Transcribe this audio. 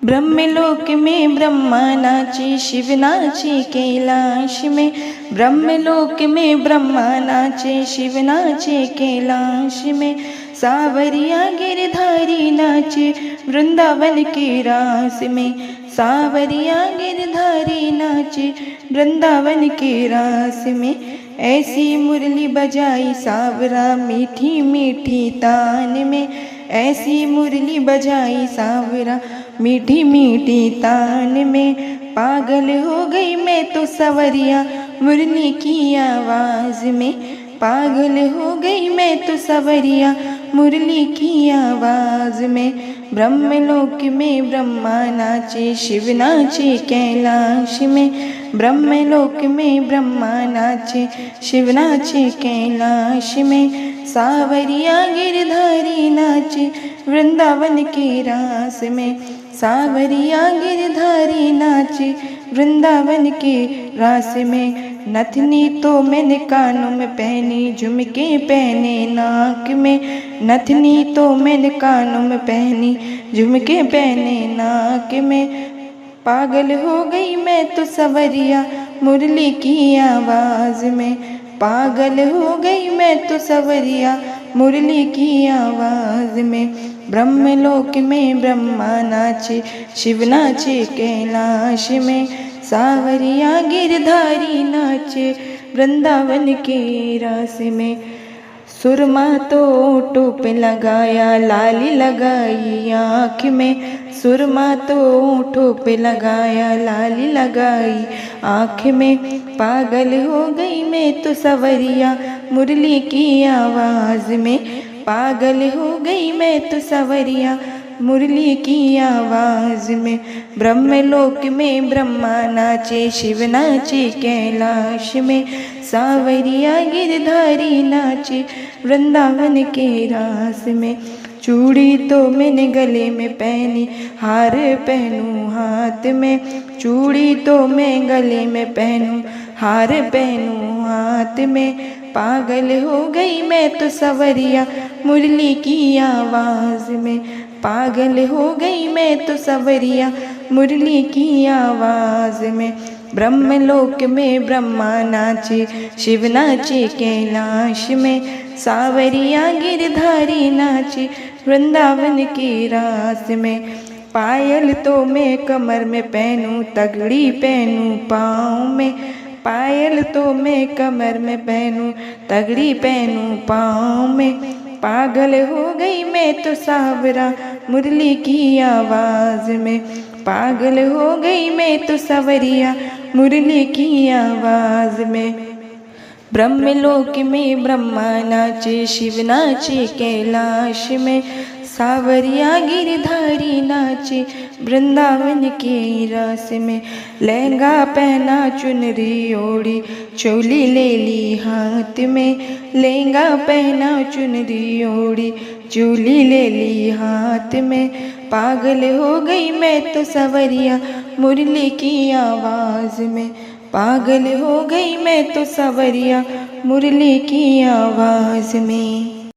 ब्रह्मलोक में ब्रह्मा नाचे, शिव नाचे कैलाश में। ब्रह्मलोक में ब्रह्मा नाचे, शिव नाचे कैलाश में। सावरिया गिरधारी नाचे वृंदावन के रास में। सावरिया गिरधारी नाचे वृंदावन के रास में। ऐसी मुरली बजाई सावरा मीठी मीठी तान में। ऐसी मुरली बजाई सावरा मीठी मीठी तान में। पागल हो गई मैं तो सवरिया मुरली की आवाज़ में। पागल हो गई मैं तो सवरिया मुरली की आवाज़ में। ब्रह्मलोक में ब्रह्मा नाचे, शिव नाचे कैलाश में। ब्रह्मलोक में ब्रह्मा नाचे, शिव नाचे कैलाश में। सावरिया गिरधारी नाचे वृंदावन के रास में। सावरिया गिरधारी नाचे वृंदावन के रास में। नथनी तो मैंने कानों में पहनी, झुमके पहने नाक में। नथनी तो मैंने कानों में पहनी, झुमके पहने नाक में। पागल हो गई मैं तो सवरिया मुरली की आवाज़ में। पागल हो गई मैं तो सवरिया मुरली की आवाज़ में। ब्रह्मलोक में ब्रह्मा नाचे, शिव नाचे कैलाश में। सावरिया गिरधारी नाचे वृंदावन के रास में। सुरमा तो ओठों पे लगाया, लाली लगाई आँख में। सुरमा तो ओठों पे लगाया, लाली लगाई आँख में। पागल हो गई मैं तो सवरिया मुरली की आवाज़ में। पागल हो गई मैं तो सवरिया मुरली की आवाज़ में। ब्रह्मलोक में ब्रह्मा नाचे, शिव नाचे कैलाश में। सावरिया गिरधारी नाचे वृंदावन के रास में। चूड़ी तो मैंने गले में पहनी, हार पहनूं हाथ में। चूड़ी तो मैं गले में पहनूं, हार पहनूं हाथ में। पागल हो गई मैं तो सवरिया मुरली की आवाज़ में। पागल हो गई मैं तो सवरिया मुरली की आवाज़ में। ब्रह्मलोक में ब्रह्मा नाचे, शिव नाचे कैलाश में। सावरिया गिरधारी नाचे वृंदावन के रास में। पायल तो मैं कमर में पहनूं, तगड़ी पहनूं पाँव में। पायल तो मैं कमर में पहनूं, तगड़ी पहनूं पाँव में। पागल हो गई मैं तो सावरा मुरली की आवाज़ में। पागल हो गई मैं तो सवरिया मुरली की आवाज़ में। ब्रह्मलोक में ब्रह्मा नाचे, शिव नाचे कैलाश में। सावरिया गिरधारी नाचे वृंदावन के रास में। लहंगा पहना चुनरी ओढ़ी, चोली ले ली हाथ में। लहंगा पहना चुनरी ओढ़ी, चोली ले ली हाथ में। पागल हो गई मैं तो सवरिया मुरली की आवाज़ में। पागल हो गई मैं तो सवरिया मुरली की आवाज़ में।